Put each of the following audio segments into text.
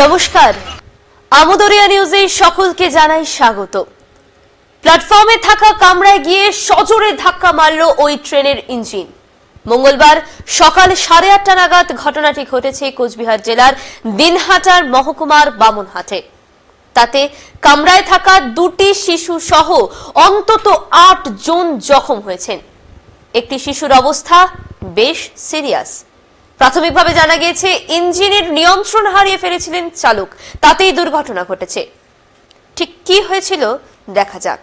নমস্কার, আমুদরিয়া নিউজে সকলকে জানাই স্বাগত। প্ল্যাটফর্মে থাকা কামরায় গিয়ে সজোরে ধাক্কা মারল ওই ট্রেনের ইঞ্জিন। মঙ্গলবার সকাল 8:30 নাগাদ ঘটনাটি ঘটেছে কোচবিহার জেলার দিনহাটার মহকুমার বামনহাটে। তাতে কামরায় থাকা দুটি শিশু সহ অন্তত 8 জন জখম হয়েছেন। একটি শিশুর অবস্থা বেশ সিরিয়াস। প্রাথমিকভাবে জানা গিয়েছে ইঞ্জিনের নিয়ন্ত্রণ হারিয়ে ফেলেছিলেন চালক, তাতেই দুর্ঘটনা ঘটেছে। ঠিক কি হয়েছিল দেখা যাক।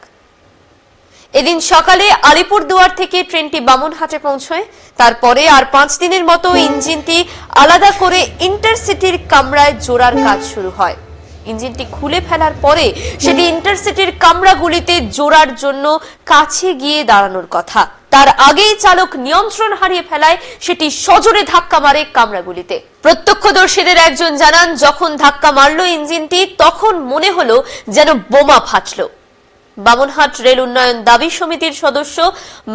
এদিন সকালে আলিপুরদুয়ার থেকে ট্রেনটি বামনহাটে পৌঁছয়। তারপরে আর 5 দিনের মতো ইঞ্জিনটি আলাদা করে ইন্টারসিটির কামরায় জোড়ার কাজ শুরু হয়। ইঞ্জিনটি খুলে ফেলার পরে সেটি ইন্টারসিটির কামরাগুলিতে জোড়ার জন্য কাছে গিয়ে দাঁড়ানোর কথা। তার আগেই চালক নিয়ন্ত্রণ হারিয়ে ফেলায় সেটি সজোরে ধাক্কা মারে কামরাগুলিতে। প্রত্যক্ষদর্শীদের একজন জানান, যখন ধাক্কা মারল ইঞ্জিনটি তখন মনে হলো যেন বোমা ফাটল। বামনহাট রেল উন্নয়ন দাবি সমিতির সদস্য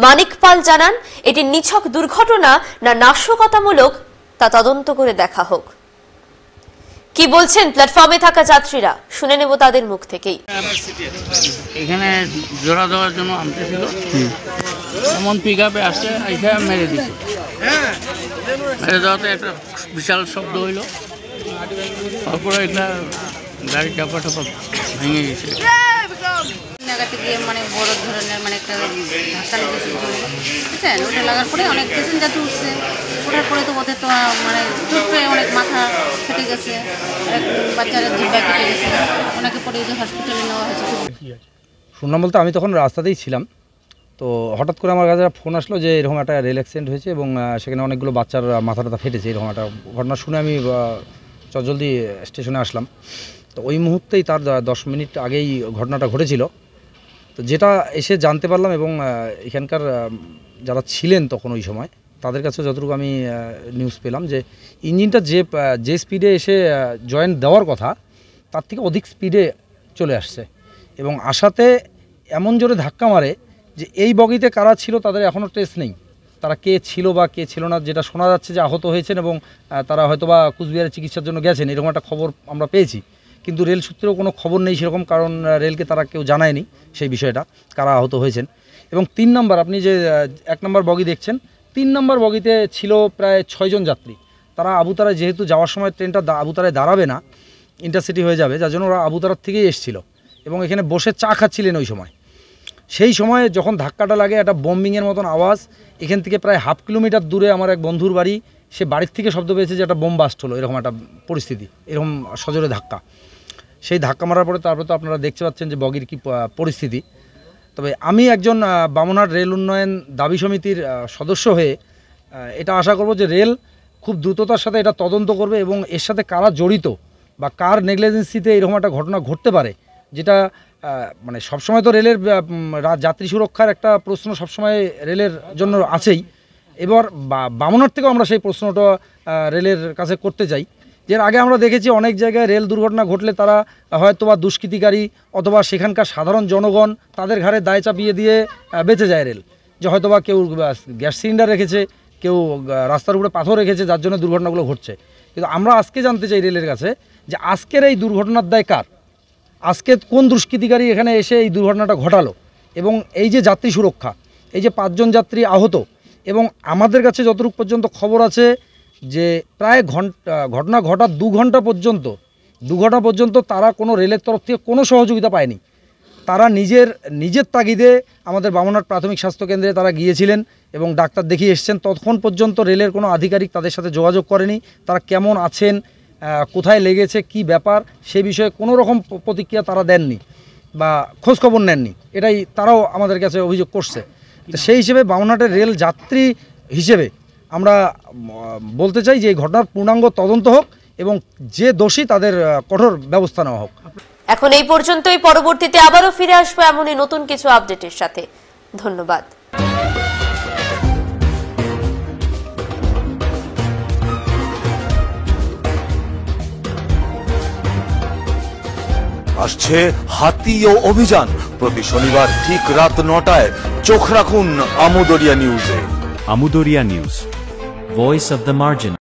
মানিক পাল জানান, এটি নিছক দুর্ঘটনা না নাশকতামূলক তা তদন্ত করে দেখা হোক। কি বলছেন প্ল্যাটফর্মে থাকা যাত্রীরা, শুনে নেব তাদের মুখ থেকেই। এখানে জোড়া দেওয়ার জন্য আনতেছিল, এমন পিক আপে আসছে, এখানে মেরে দিচ্ছে। মেরে দেওয়াতে একটা বিশাল শব্দ হইল, তারপরে এটা গাড়ি চাপা টাপা ভেঙে গেছে। জায়গাতে গিয়ে মানে বড় ধরনের মানে একটা ধাক্কা লেগেছে, বুঝছেন? ওটা লাগার পরে অনেক প্যাসেঞ্জার উঠছে। ওঠার পরে তো ওদের তো মানে চোট পেয়ে অনেক মাথা ফেটে গেছে, বাচ্চারা জিব্বা কেটে গেছে, ওনাকে পরে হসপিটালে নেওয়া হয়েছে। শুনলাম বলতে আমি তখন রাস্তাতেই ছিলাম, তো হঠাৎ করে আমার কাছে ফোন আসলো যে এরকম একটা রেল অ্যাক্সিডেন্ট হয়েছে এবং সেখানে অনেকগুলো বাচ্চার মাথা টাথা ফেটেছে। এরকম একটা ঘটনা শুনে আমি চটজলদি স্টেশনে আসলাম। তো ওই মুহূর্তেই তার 10 মিনিট আগেই ঘটনাটা ঘটেছিল। তো যেটা এসে জানতে পারলাম এবং এখানকার যারা ছিলেন তখন ওই সময় তাদের কাছে যতটুকু আমি নিউজ পেলাম যে ইঞ্জিনটা যে স্পিডে এসে জয়েন্ট দেওয়ার কথা তার থেকে অধিক স্পিডে চলে আসছে এবং আসাতে এমন জোরে ধাক্কা মারে যে এই বগিতে কারা ছিল তাদের এখনও ট্রেস নেই। তারা কে ছিল বা কে ছিল না, যেটা শোনা যাচ্ছে যে আহত হয়েছেন এবং তারা হয়তোবা কুচবিহারে চিকিৎসার জন্য গেছেন, এরকম একটা খবর আমরা পেয়েছি। কিন্তু রেল সূত্রেও কোনো খবর নেই সেরকম, কারণ রেলকে তারা কেউ জানায়নি সেই বিষয়টা কারা আহত হয়েছেন। এবং 3 নম্বর, আপনি যে 1 নম্বর বগি দেখছেন, 3 নম্বর বগিতে ছিল প্রায় 6 জন যাত্রী। তারা আবুতারায় যেহেতু যাওয়ার সময় ট্রেনটা আবুতারায় দাঁড়াবে না, ইন্টারসিটি হয়ে যাবে, যার জন্য ওরা আবুতারার থেকেই এসেছিল এবং এখানে বসে চা খাচ্ছিলেন ওই সময়। সেই সময় যখন ধাক্কাটা লাগে একটা বম্বিংয়ের মতন আওয়াজ, এখান থেকে প্রায় 1/2 কিলোমিটার দূরে আমার এক বন্ধুর বাড়ি, সে বাড়ির থেকে শব্দ পেয়েছে যে একটা বোম বাস্ট হলো, এরকম একটা পরিস্থিতি, এরকম সজোরে ধাক্কা। সেই ধাক্কা মারার পরে তারপরে তো আপনারা দেখতে পাচ্ছেন যে বগির কী পরিস্থিতি। তবে আমি একজন বামনহাট রেল উন্নয়ন দাবি সমিতির সদস্য হয়ে এটা আশা করব যে রেল খুব দ্রুততার সাথে এটা তদন্ত করবে এবং এর সাথে কারা জড়িত বা কার নেগলিজেন্সিতে এরকম একটা ঘটনা ঘটতে পারে, যেটা মানে সবসময় তো রেলের যাত্রী সুরক্ষার একটা প্রশ্ন সবসময় রেলের জন্য আছেই। এবার বামনহাট থেকেও আমরা সেই প্রশ্নটা রেলের কাছে করতে চাই। এর আগে আমরা দেখেছি অনেক জায়গায় রেল দুর্ঘটনা ঘটলে তারা হয়তোবা দুষ্কৃতিকারী অথবা সেখানকার সাধারণ জনগণ তাদের ঘাড়ে দায় চাপিয়ে দিয়ে বেঁচে যায় রেল, যে হয়তোবা কেউ গ্যাস সিলিন্ডার রেখেছে, কেউ রাস্তার উপরে পাথর রেখেছে, যার জন্য দুর্ঘটনাগুলো ঘটছে। কিন্তু আমরা আজকে জানতে চাই রেলের কাছে যে আজকের এই দুর্ঘটনার দায় কার, আজকে কোন দুষ্কৃতিকারী এখানে এসে এই দুর্ঘটনাটা ঘটালো। এবং এই যে যাত্রী সুরক্ষা, এই যে 5 জন যাত্রী আহত, এবং আমাদের কাছে যতটুকু পর্যন্ত খবর আছে যে প্রায় ঘটনা ঘটার 2 ঘন্টা পর্যন্ত তারা কোনো রেলের তরফ থেকে কোনো সহযোগিতা পায়নি। তারা নিজের তাগিদে আমাদের বামনহাট প্রাথমিক স্বাস্থ্যকেন্দ্রে তারা গিয়েছিলেন এবং ডাক্তার দেখিয়ে এসছেন। ততক্ষণ পর্যন্ত রেলের কোনো আধিকারিক তাদের সাথে যোগাযোগ করেনি। তারা কেমন আছেন, কোথায় লেগেছে, কি ব্যাপার, সে বিষয়ে কোনো রকম প্রতিক্রিয়া তারা দেননি বা খোঁজখবর নেননি, এটাই তারাও আমাদের কাছে অভিযোগ করছে। তো সেই হিসেবে বামনহাটের রেল যাত্রী হিসেবে আমরা বলতে চাই যে এই ঘটনার পূর্ণাঙ্গ তদন্ত হোক এবং যে দোষী তাদের কঠোর ব্যবস্থা নেওয়া হোক। এখন এই পর্যন্তই, পরবর্তীতে আবারও ফিরে আসবো এমনই নতুন কিছু আপডেটের সাথে। ধন্যবাদ। আসছে হাতিও অভিযান, প্রতি শনিবার ঠিক রাত 9টায়। চোখ রাখুন আমুদরিয়া নিউজে। আমুদরিয়া news, voice of the margin.